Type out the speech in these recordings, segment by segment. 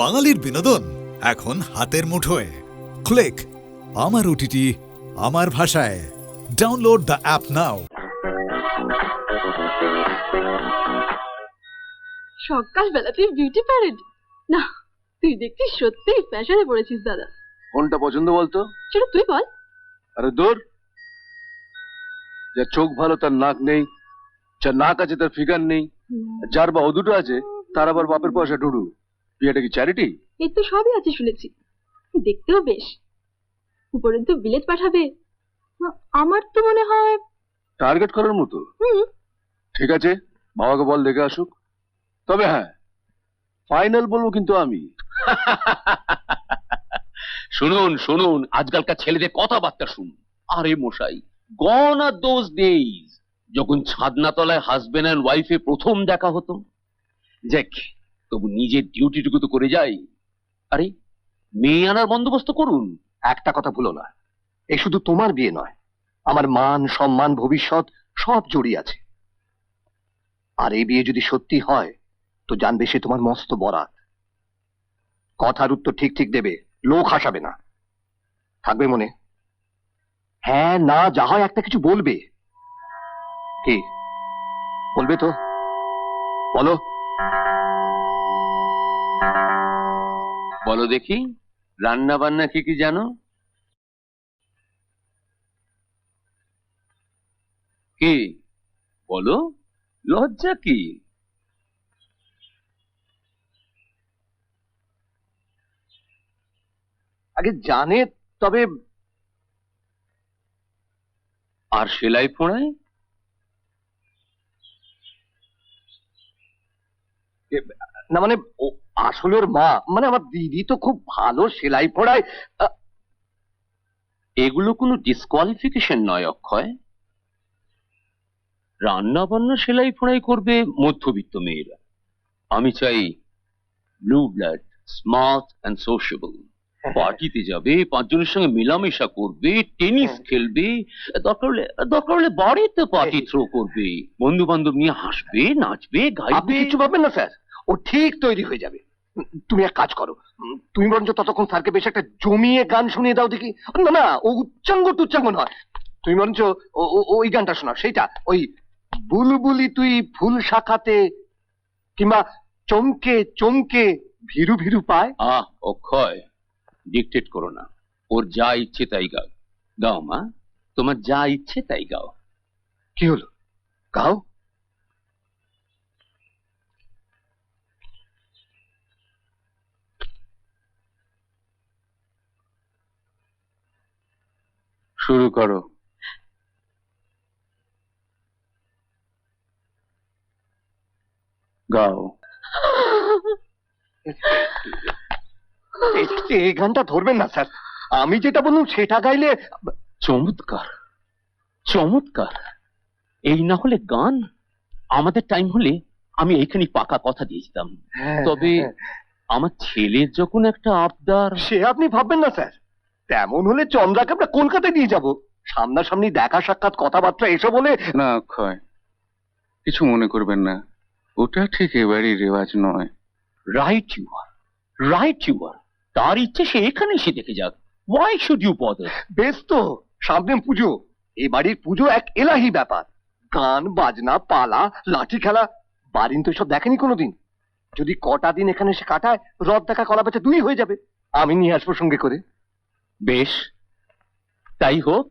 বাঙালির বিনোদন এখন হাতের মুঠোয়। ক্লিক আমার ওটিটি আমার ভাষায়। ডাউনলোড দ্য অ্যাপ নাও। সকালবেলা তুই বিউটি প্যারেড? না, তুই দেখছিস সত্যিই ফ্যাশনে পড়েছিস দাদা। কোনটা পছন্দ বলতো? সেটা তুই বল। আরে দূর, যার চোখ ভালো তার নাক নেই, যার নাক আছে তার ফিগার নেই, যার বা দুটো আছে তার আবার বাপের পয়সা ঢুড়ু। বিয়েটা কি চ্যারিটি? এই তো সবই আছে শুনেছি, দেখতেও বেশ। উপরন্তু বিলেত পাঠাবে, আমার তো মনে হয় টার্গেট করার মতো। ঠিক আছে, বাবাকে বল দেখে আসুক। তবে হ্যাঁ, ফাইনাল বলবো কিন্তু আমি। শুনুন শুনুন, আজকালকার ছেলেদের কথাবার্তা শুনুন। আরে মশাই, গন আর দোজ ডেজ যখন ছাদনা তলায় হাজবেন্ড এন্ড ওয়াইফে প্রথম দেখা হতো। যাক, তবু নিজের ডিউটিটুকু তো করে যাই। আরে মেয়ে আনার বন্দোবস্ত করুন। একটা কথা ভুলো না, এই শুধু তোমার বিয়ে নয়, আমার মান সম্মান ভবিষ্যৎ সব জড়িয়ে আছে। আর এই বিয়ে যদি সত্যি হয় তো জানবে সে তোমার মস্ত বরাত। কথার উত্তর ঠিক ঠিক দেবে, লোক হাসাবে না। থাকবে মনে? হ্যাঁ না যা হয় একটা কিছু বলবে। কি বলবে তো বলো। বলো দেখি, রান্না বান্না কি কি জানো? কি বলো, লজ্জা কি? আগে জানে, তবে আর সেলাই ফোড়াই? না মানে আসলে ওর মা মানে আমার দিদি তো খুব ভালো সেলাই পড়ায়। এগুলো কোনো ডিসকোয়ালিফিকেশন নয় অক্ষয়। রান্না বান্না সেলাই ফোড়াই করবে মধ্যবিত্ত মেয়েরা। আমি চাই ব্লু ব্লাড, স্মার্ট অ্যান্ড সোশিয়েবল। পার্টিতে যাবে, পাঁচজনের সঙ্গে মেলামেশা করবে, টেনিস খেলবে, দরকার হলে বাড়িতে পার্টি থ্রো করবে, বন্ধু বান্ধব নিয়ে হাসবে, নাচবে, আপনি গাইবে। কিছু ভাববেন না স্যার, ও ঠিক তৈরি হয়ে যাবে। তুমি এক কাজ করো, তুমি বরঞ্চ ততক্ষণ স্যারকে বেশ একটা জমিয়ে গান শুনিয়ে দাও দেখি। না না, ও উচ্চাঙ্গ টুচ্চাঙ্গ নয়, তুমি বরঞ্চ ওই গানটা শোনাও, সেইটা ওই বুলবুলি তুই ফুল শাখাতে, কিংবা চমকে চমকে ভীরু ভীরু পায়। অক্ষয়, ডিকটেট করো না। ওর যা ইচ্ছে তাই গাও। গাও মা, তোমার যা ইচ্ছে তাই গাও। কি হলো, গাও। শুরু করো। গাও। এই গানটা ধরবেন না স্যার, আমি যেটা বললাম সেটা গাইলে। চমৎকার চমৎকার। এই না হলে গান? আমাদের টাইম হলে আমি এইখানে পাকা কথা দিয়েছিলাম। তবে আমার ছেলের যখন একটা আবদার। সে আপনি ভাববেন না স্যার, তেমন হলে চন্দ্রাকে আমরা কলকাতায় নিয়ে যাব, সামনাসামনি দেখা সাক্ষাৎ কথাবার্তা এসব বলে। না অক্ষয়, কিছু মনে করবেন না, ওটা ঠিক এবারই রেওয়াজ নয়। Right you are, right you are. তার ইচ্ছে সে এখানে এসে দেখে যাক। Why should you bother? বেশ তো, সামনে পুজো, এ বাড়ির পুজো এক এলাহি ব্যাপার। গান বাজনা পালা লাঠি খেলা, বারিন তো সব দেখেনি কোনোদিন। যদি কটা দিন এখানে এসে কাটায়, রথ দেখা কলা বেচা দুই হয়ে যাবে। আমি নিয়ে আসবো সঙ্গে করে। বেশ, তাই হোক।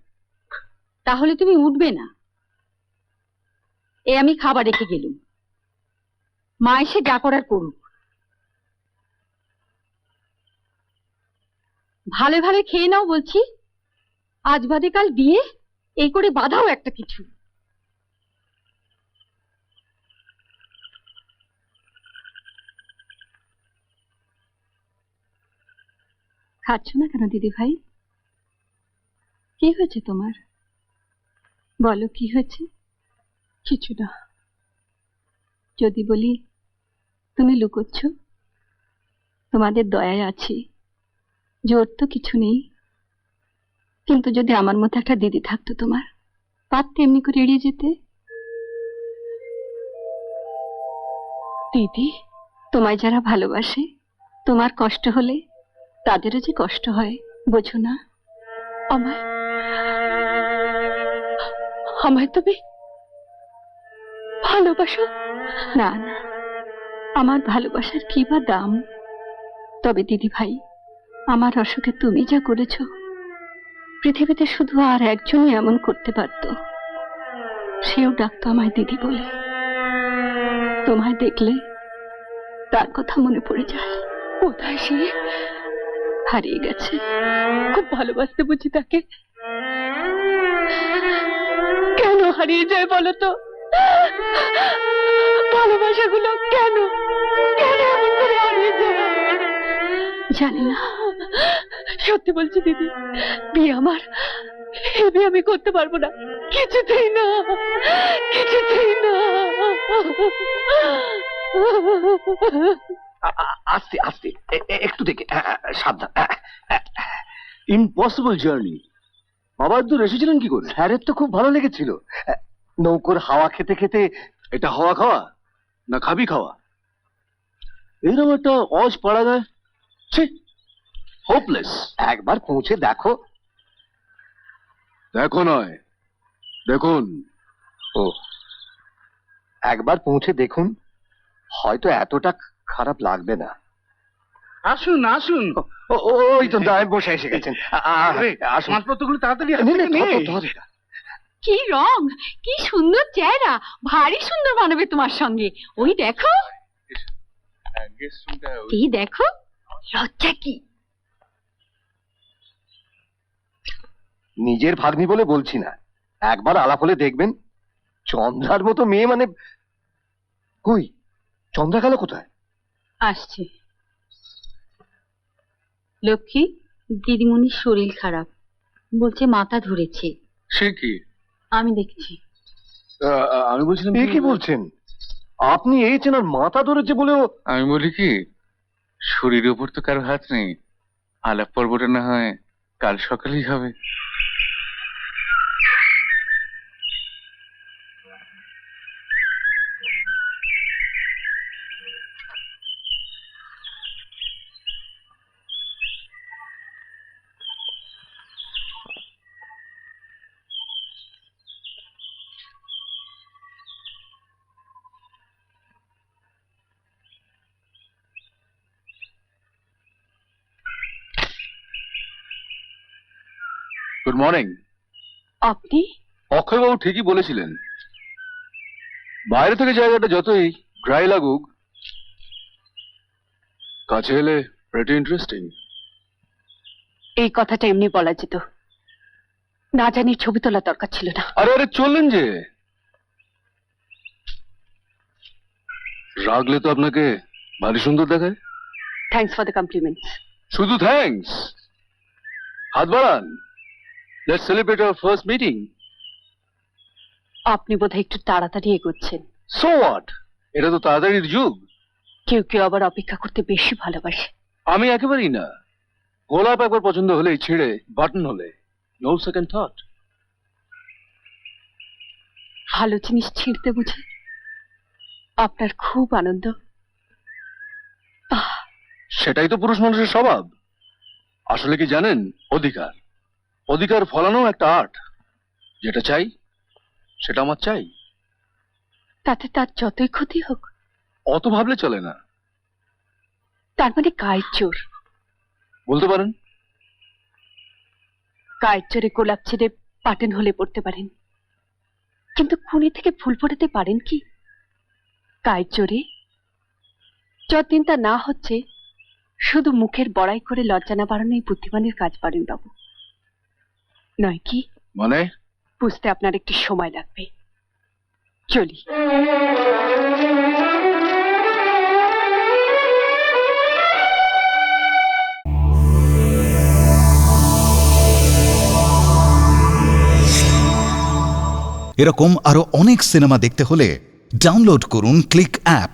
তাহলে তুমি উঠবে না? আমি খাবার রেখে গেলুম, মা এসে যা করার করুক। ভালো ভালো খেয়ে নাও বলছি, আজ বাদে কাল বিয়ে, এই করে বাধাও একটা কিছু। খাচ্ছ না কেন দিদি ভাই? কি হয়েছে তোমার? বলো কি হয়েছে? কিছু না। যদি বলি তুমি লুকোচ্ছ? তোমাদের দয়ায় আছি, জোর তো কিছু নেই। কিন্তু যদি আমার মতো একটা দিদি থাকতো তোমার, পারতে এমনি করে এড়িয়ে যেতে? দিদি, তোমায় যারা ভালোবাসে তোমার কষ্ট হলে তাদেরও যে কষ্ট হয়, বোঝো না? আমায় আমায় তুমি ভালোবাসো? না না, আমার ভালোবাসার কি বা দাম? তবে দিদি ভাই, আমার অসুখে তুমি যা করেছো, পৃথিবীতে শুধু আর একজনই এমন করতে পারত। সেও ডাকতো আমায় দিদি বলে। তোমায় দেখলে তার কথা মনে পড়ে যায়। কোথায় সে? হারিয়ে গেছে। খুব ভালোবাসতে বুঝি তাকে? কেন হারিয়ে যায় বলো তো? ভালোবাসাগুলো কেন কেন এমন করে হারিয়ে যায়? জানি না। সত্যি বলছি দিদি, বিয়ে আমার, এই বিয়ে আমি করতে পারবো না, কিছুতেই না, কিছুতেই না। আস্তে আস্তে, একটু দেখে, সাবধান। Impossible journey. বাবা দূর এসেছিলেন কি করে? স্যারের তো খুব ভালো লেগেছিল। নৌকোর হাওয়া খেতে খেতে। এটা হাওয়া খাওয়া না খাবি খাওয়া? এরকম একটা অজ পাড়া যায়, হোপলেস। একবার পৌঁছে দেখো। দেখো নয়, দেখুন। ও, একবার পৌঁছে দেখুন, হয়তো এতটা খারাপ লাগবে না। আসুন আসুন, ওই তো দায় বসে এসে গেছেন। আসুন। মালপত্রগুলো তাড়াতাড়ি নে, নে, ধর, ধর। কি রং, কি সুন্দর চেহারা, ভারী সুন্দর মানাবে তোমার সঙ্গে। ওই দেখো, এই দেখো, লজ্জা কি? নিজের ভাগ্নি বলে বলছি না, একবার আলাপ হলে দেখবেন চন্দ্রার মতো মেয়ে। মানে কই চন্দ্রা গেল কোথায়? আসছে। লক্ষ্মী, দিদিমণির শরীর খারাপ, বলছে মাথা ধরেছে। সে কি? আমি দেখছি। আমি বলছিলাম এ কি বলছেন আপনি? এই চেনার মাথা ধরেছে বলেও? আমি বলি কি, শরীরের উপর তো কারো হাত নেই, আলাপ পর্বটা না হয় কাল সকালেই হবে। Good morning. আপনি? অক্ষয়বাবু ঠিকই বলেছিলেন, বাইরে থেকে জায়গাটা যতই ড্রাই লাগুক, কাছে এলে প্রেটি ইন্টারেস্টিং। এই কথাটা এমনি বলা যেত, না জানি ছবি তোলা দরকার ছিল না। আরে আরে চললেন যে, রাগলে তো আপনাকে ভারী সুন্দর দেখায়। Thanks for the compliments. শুধু থ্যাঙ্কস? হাত বাড়ান। Let's celebrate our first meeting. আপনি বোধহয় একটু তাড়াতাড়ি এগোচ্ছেন। সো হোয়াট, এটা তো তাড়াতাড়ির যুগ। কেউ কেউ আবার অপেক্ষা করতে বেশি ভালোবাসে। আমি একেবারেই না। গোলাপ একবার পছন্দ হলেই ছিঁড়ে বাটন হলে, নো সেকেন্ড থট। ভালো জিনিস ছিঁড়তে বুঝে আপনার খুব আনন্দ। সেটাই তো পুরুষ মানুষের স্বভাব। আসলে কি জানেন, অধিকার, অধিকার ফলানো একটা আর্ট। যেটা চাই সেটা আমার চাই। তাতে তার যতই ক্ষতি হোক। অত ভাবলে চলে না। তার মানে গায়ের জোর। বলতে পারেন। গায়ের জোরে গোলাপ ছেড়ে পাটেন হলে পড়তে পারেন, কিন্তু খুনি থেকে ফুল ফোটাতে পারেন কি গায়ের জোরে? যতদিন তা না হচ্ছে, শুধু মুখের বড়াই করে লজ্জা না বাড়ানোই বুদ্ধিমানের কাজ পারেন বাবু, নয় কি? মানে? বুঝতে আপনার একটু সময় লাগবে। চলি। এরকম আরো অনেক সিনেমা দেখতে হলে ডাউনলোড করুন ক্লিক অ্যাপ।